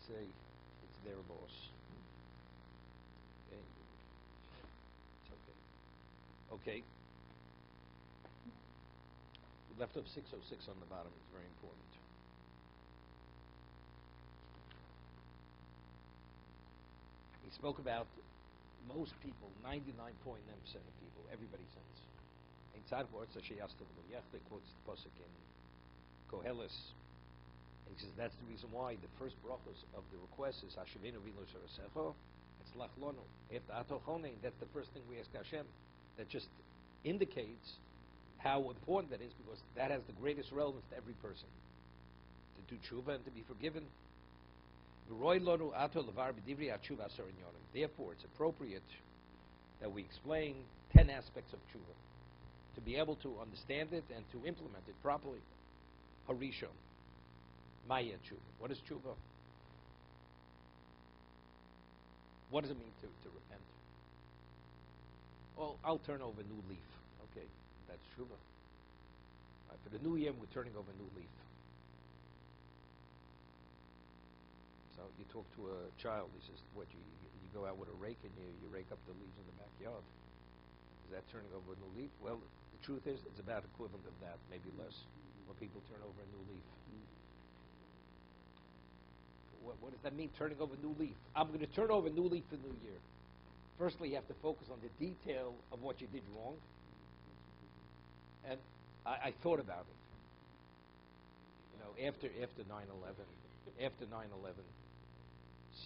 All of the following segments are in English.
Seitzei, it's their loss. Okay. It's okay. Okay. We left off 606 on the bottom. It's very important. He spoke about most people, 99.9% of people, everybody sins. In Tzad Vortz, they quotes the pasuk in Koheles. He says that's the reason why the first brachos of the request is Hashivenu v'lo sharasecho. It's lachlonu. After atochonein, that's the first thing we ask Hashem. That just indicates how important that is, because that has the greatest relevance to every person. To do tshuva and to be forgiven. Therefore, it's appropriate that we explain 10 aspects of tshuva, to be able to understand it and to implement it properly. Harishon. Maya tshuva. What is tshuva? What does it mean to repent? Well, I'll turn over a new leaf. Okay, that's tshuva. Right, for the new year, we're turning over a new leaf. So you talk to a child, he says, what, you go out with a rake and you rake up the leaves in the backyard. Is that turning over a new leaf? Well, the truth is, it's about equivalent of that, maybe less, when people turn over a new leaf. What does that mean, turning over a new leaf? I'm going to turn over a new leaf for the new year. Firstly, you have to focus on the detail of what you did wrong. And I thought about it. You know, after 9/11,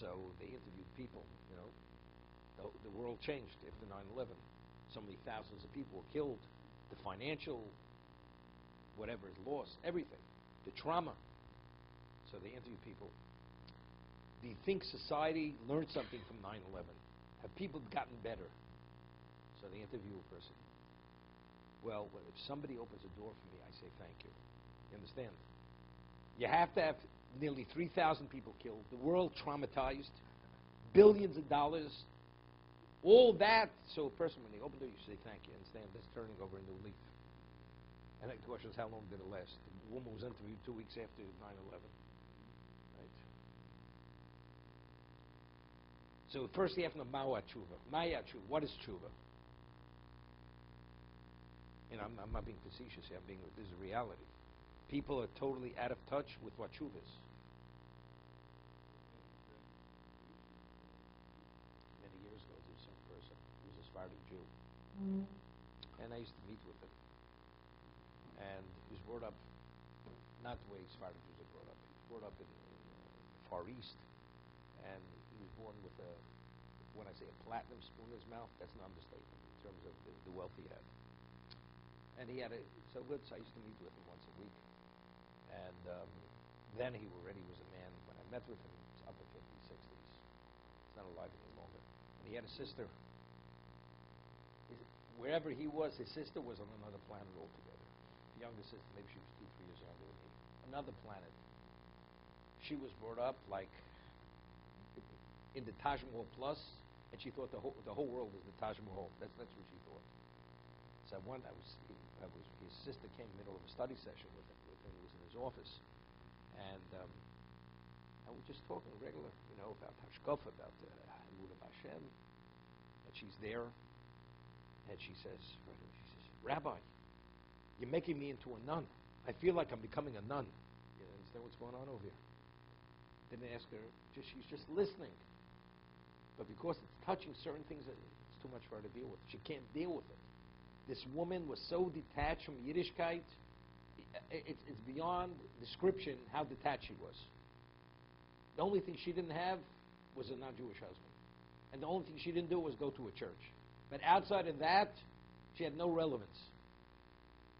so they interviewed people, you know. The world changed after 9/11. So many thousands of people were killed. The financial, whatever is lost, everything. The trauma. So they interviewed people. Do you think society learned something from 9/11? Have people gotten better? So they interview a person. Well, if somebody opens a door for me, I say thank you. You understand? You have to have nearly 3,000 people killed, the world traumatized, billions of dollars, all that. So a person, when they open the door, you say thank you. Understand? That's turning over a new leaf. And the question is, how long did it last? The woman was interviewed 2 weeks after 9/11. Right? So first you have to know Ma'at tshuva. Ma'at tshuva. What is tshuva? And I'm not being facetious here. This is a reality. People are totally out of touch with what tshuva is. Many years ago, there was some person who was a Sephardic Jew. And I used to meet with him. And he was brought up, not the way Sephardic Jews are brought up. He was brought up in the Far East. And he was born with when I say a platinum spoon in his mouth, that's an understatement in terms of the wealth he had. And he had so I used to meet with him once a week. And then he already was a man. When I met with him, he was upper 50s, 60s. He's not alive any longer. And he had a sister. Wherever he was, his sister was on another planet altogether. The younger sister, maybe she was 2-3 years younger than me. Another planet. She was brought up like in the Taj Mahal Plus, and she thought the whole world was the Taj Mahal. That's what she thought. So his sister came in the middle of a study session with him. He was in his office, and we were just talking regular, you know, about Hashkafa, about Emunah Hashem. And she's there, and she says, Rabbi, you're making me into a nun. I feel like I'm becoming a nun. You understand what's going on over here? Didn't ask her. She's just listening. But because it's touching certain things, it's too much for her to deal with. She can't deal with it. This woman was so detached from Yiddishkeit, it's beyond description how detached she was. The only thing she didn't have was a non-Jewish husband. And the only thing she didn't do was go to a church. But outside of that, she had no relevance.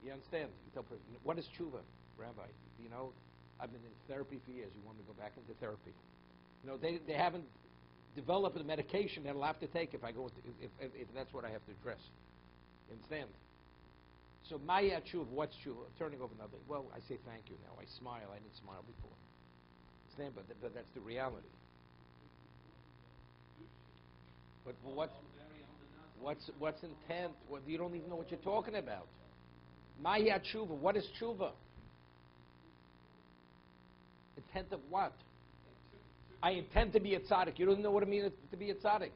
You understand? You tell her, what is tshuva, Rabbi? You know, I've been in therapy for years. You want me to go back into therapy? You know, they haven't developed a medication that I'll have to take if that's what I have to address. You understand? So Maya tshuva, what's tshuva? Turning over another. Well, I say thank you now. I smile. I didn't smile before. Understand? But that's the reality. But what's intent? You don't even know what you're talking about. Maya tshuva. What is tshuva? Intent of what? I intend to be a tzaddik. You don't know what it means to be a tzaddik.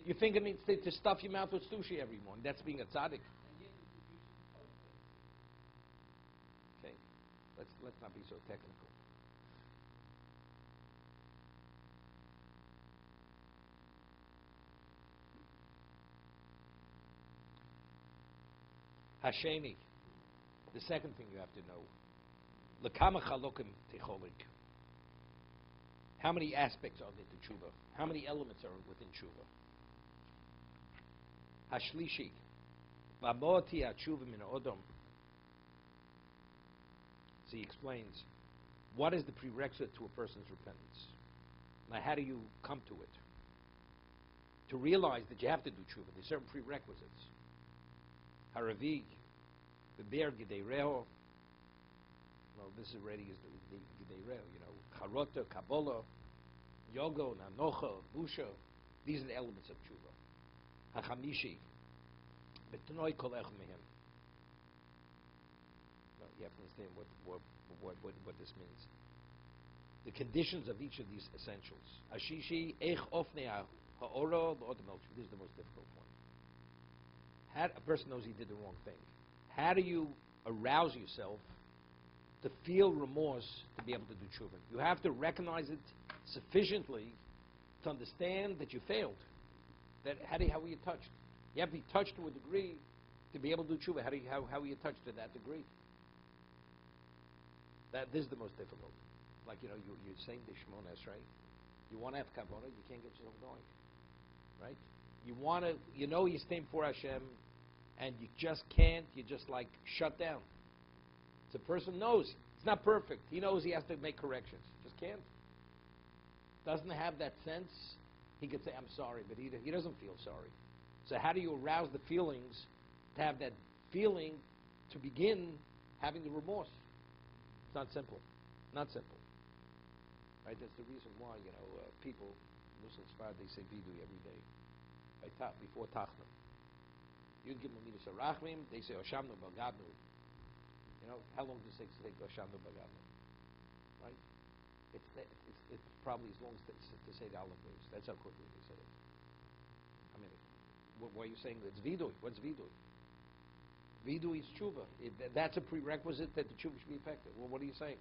You think it means to stuff your mouth with sushi every morning. That's being a tzaddik. Okay, let's not be so technical. Hasheni, the second thing you have to know. L'kama chalokim techolik. How many aspects are there to tshuva? How many elements are within tshuva? Hashlishi, v'amoti ha'tshuva min ha'odom. So he explains, what is the prerequisite to a person's repentance? Now, how do you come to it? To realize that you have to do tshuva, there's certain prerequisites. Haravi, the bear gideireo. Well, this already is the gideireo, you know. Charota, Kabbalah, Yogo, Nanocha, Busha. These are the elements of tshuva. Hachamishi, betonoi kolech mehem. Well, you have to understand what this means. The conditions of each of these essentials. Ashishi, eich ofnei ha'oro, this is the most difficult one. A person knows he did the wrong thing. How do you arouse yourself to feel remorse to be able to do tshuva? You have to recognize it sufficiently to understand that you failed. That how were you touched? You have to be touched to a degree to be able to do tshuva. How were you touched to that degree? This is the most difficult. Like, you know, you're saying the Shemona Esrei. You want to have kavanah, you can't get yourself going. Right? You want to, you know you stand for Hashem, and you just can't, you just like shut down. The person knows it's not perfect. He knows he has to make corrections. Just can't. Doesn't have that sense. He could say, I'm sorry, but he doesn't feel sorry. So how do you arouse the feelings to have that feeling to begin having the remorse? It's not simple. Not simple. Right? That's the reason why, you know, people, Muslims, they say vidui every day. Before Tachnam. You'd give them a midas arachmim, they say Oshamnu Bagadnu. You know, how long does it take to say Oshamnu Bagadnu? Right? It's probably as long as to say the olive leaves. That's how quickly they say it. I mean, why are you saying it's vidui? What's vidui? Vidui is tshuva. That's a prerequisite that the tshuva should be effective. Well, what are you saying?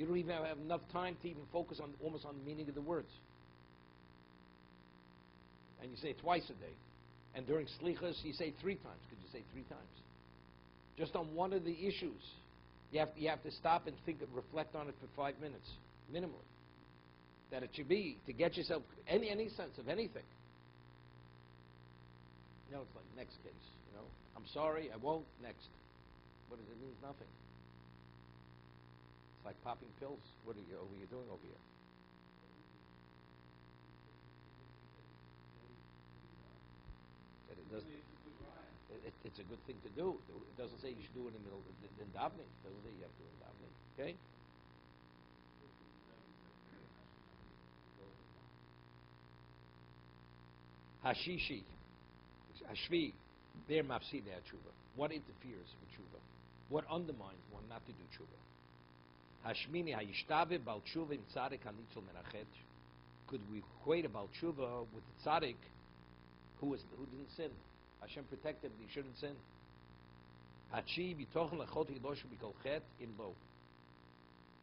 You don't even have enough time to even focus on almost on the meaning of the words. And you say it twice a day. And during slichas, you say 3 times. Could you say 3 times? Just on one of the issues, you have to stop and think and reflect on it for 5 minutes, minimally. That it should be, to get yourself any sense of anything. You know, it's like next case, you know. I'm sorry, I won't, next. What does it mean? Nothing. It's like popping pills. What are you doing over here? It's a good thing to do. It doesn't say you should do it in the middle in davening. It doesn't say you have to do it in davening. Okay? Hashishi, Hashvi, they're mafside tshuva. What interferes with tshuva? What undermines one not to do tshuva? Hashmini hayishtave bal tshuva im tzadik hanitzul menachet. Could we equate a bal tshuva with the tzadik who didn't sin? Hashem protected him, he shouldn't sin. Hachi bitochen lechot hiloshu bikol chet im lo.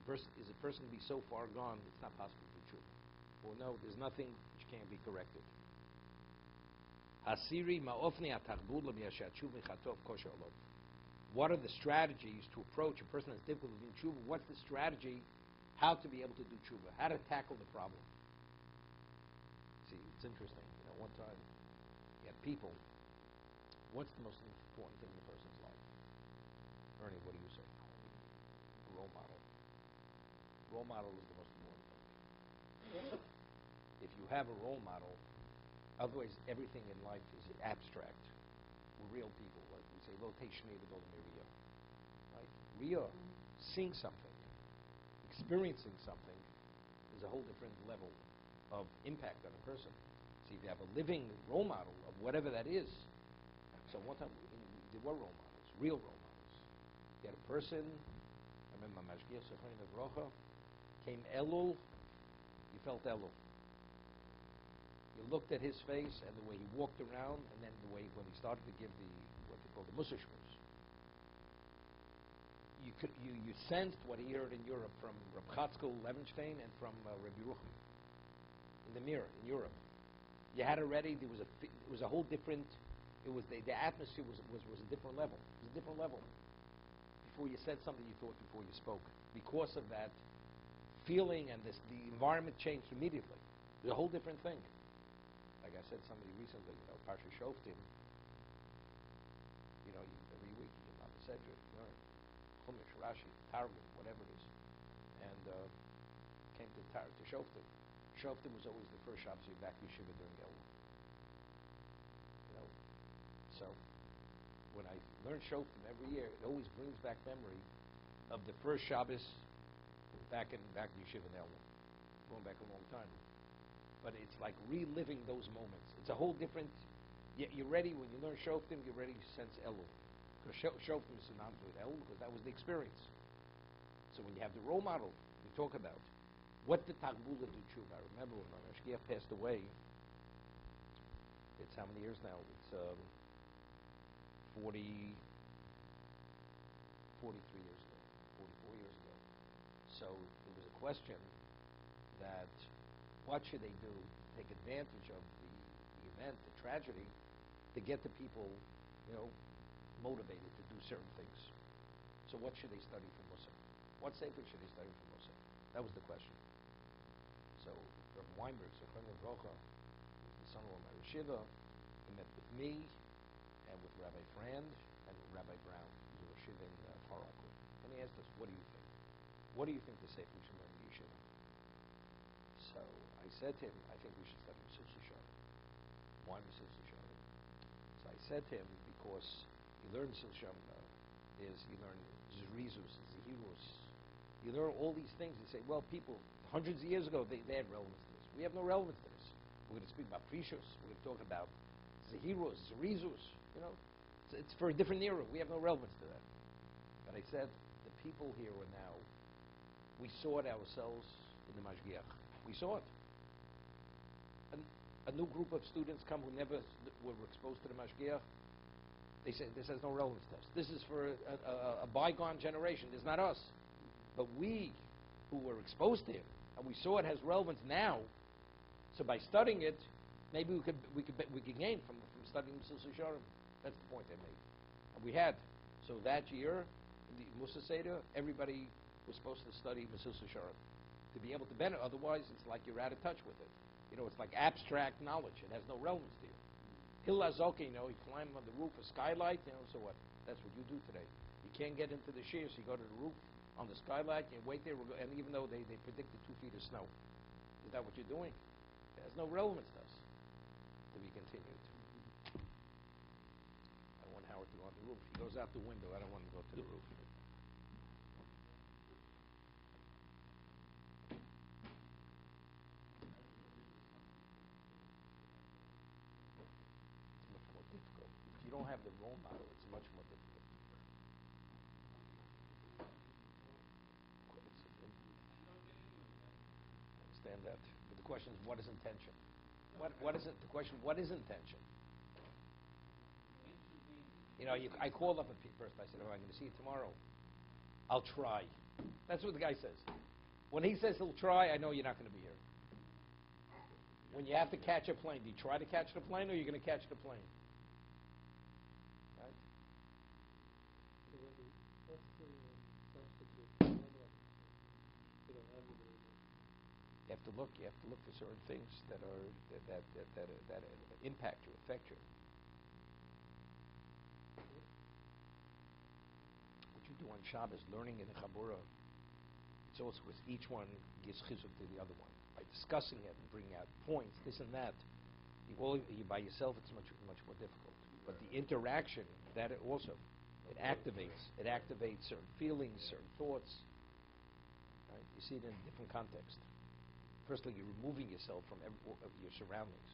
Is a person to be so far gone, it's not possible to do tshuva. Well, no, there's nothing which can't be corrected. Hasiri ma'ofni atachbud l'miyashat tshuva chatov kosher olov. What are the strategies to approach a person that's difficult to do tshuva? What's the strategy how to be able to do tshuva? How to tackle the problem? See, it's interesting. You know, one time you have people. What's the most important thing in a person's life? Ernie, what do you say? A role model. Role model is the most important thing. If you have a role model, otherwise everything in life is abstract. We're real people. Like we say, lo teishmei v'lo miriya. Right? Riyah, seeing something, experiencing something, is a whole different level of impact on a person. See, if you have a living role model of whatever that is. So one time, there were role models, real role models. You had a person, I remember Mashgiach Sechon of Rocha, came Elul, You felt Elul. You looked at his face and the way he walked around, and then the way when he started to give what they call the Musar shmuz. You sensed what he heard in Europe from Reb Chatzkel Levenstein and from Rabbi Rucham in the mirror in Europe. You had already it was a whole different. It was the atmosphere was a different level. It was a different level. Before you said something, you thought before you spoke. Because of that feeling and the environment changed immediately. It was a whole different thing. Like I said, somebody recently, parshas Shoftim. Every week you get on the Sedra, Chumash, Rashi, Targum, whatever it is, and came to Shoftim. Shoftim was always the first Shabbos back to Yeshiva during Elul. So when I learn Shoftim every year, it always brings back memory of the first Shabbos back in Yeshiva in Elul, going back a long time. But it's like reliving those moments. It's a whole different. You're ready when you learn Shoftim. You're ready to sense Elul, because Shoftim is synonymous with Elul, because that was the experience. So when you have the role model, we talk about what did Tagbula do tshuva. I remember when Mashgiach passed away. It's how many years now? It's 43 years ago, 44 years ago. So it was a question that what should they do? Take advantage of the event, the tragedy, to get the people, motivated to do certain things. So what should they study from Musar? What sefer should they study from Musar? That was the question. So Rabbi Weinberg, the son of my Yeshiva, he met with me and with Rabbi Frand and with Rabbi Brown, who's a Yeshiva in TorahKalatsky. And he asked us, what do you think? What do you think the sefer we should learn in Yeshiva? So I said to him, I think we should study Mesillas Yesharim. Why Mesillas Yesharim? So I said to him, because you learn Mesillas Yesharim you learn Zerizus, Zehirus. You learn all these things. You say, well, people, hundreds of years ago, they had relevance to this. We have no relevance to this. We're going to speak about Precious. We're going to talk about Zehirus, Zerizus. It's for a different era. We have no relevance to that. But I said, the people here are now, we saw it ourselves in the Mashgiach. We saw it. A new group of students come who never were exposed to the Mashgiach. They say, this has no relevance to us. This is for a bygone generation. This is not us. But we, who were exposed to him, and we saw it has relevance now, so by studying it, maybe we could gain from studying Mesillas Yesharim. That's the point they made. And we had. So that year, the Musa Seder, everybody was supposed to study Mesillas Yesharim to be able to benefit. Otherwise, it's like you're out of touch with it. It's like abstract knowledge. It has no relevance to you. Hillel Zoki, he climbed on the roof, a skylight, so what? That's what you do today. You can't get into the shear, so you go to the roof on the skylight, and wait there, and even though they predicted 2 feet of snow. Is that what you're doing? It has no relevance to us. To be continued. I want Howard to go on the roof. He goes out the window. I don't want him to go to the roof. If you don't have the role model, it's much more difficult. I understand that. But the question is, what is intention? What is it? The question, what is intention? I called up a person. I said, I'm going to see you tomorrow. I'll try. That's what the guy says. When he says he'll try, I know you're not going to be here. When you have to catch a plane, do you try to catch the plane, or are you going to catch the plane? Right? You have to look. You have to look for certain things that impact you, affect you. What you do on Shabbos, learning in the Chabura, it's also because each one gives chizuk to the other one by discussing it and bringing out points, this and that. You by yourself, it's much more difficult. But the interaction, that also, it activates certain feelings, certain thoughts. Right? You see it in a different context. Firstly, you're removing yourself from your surroundings.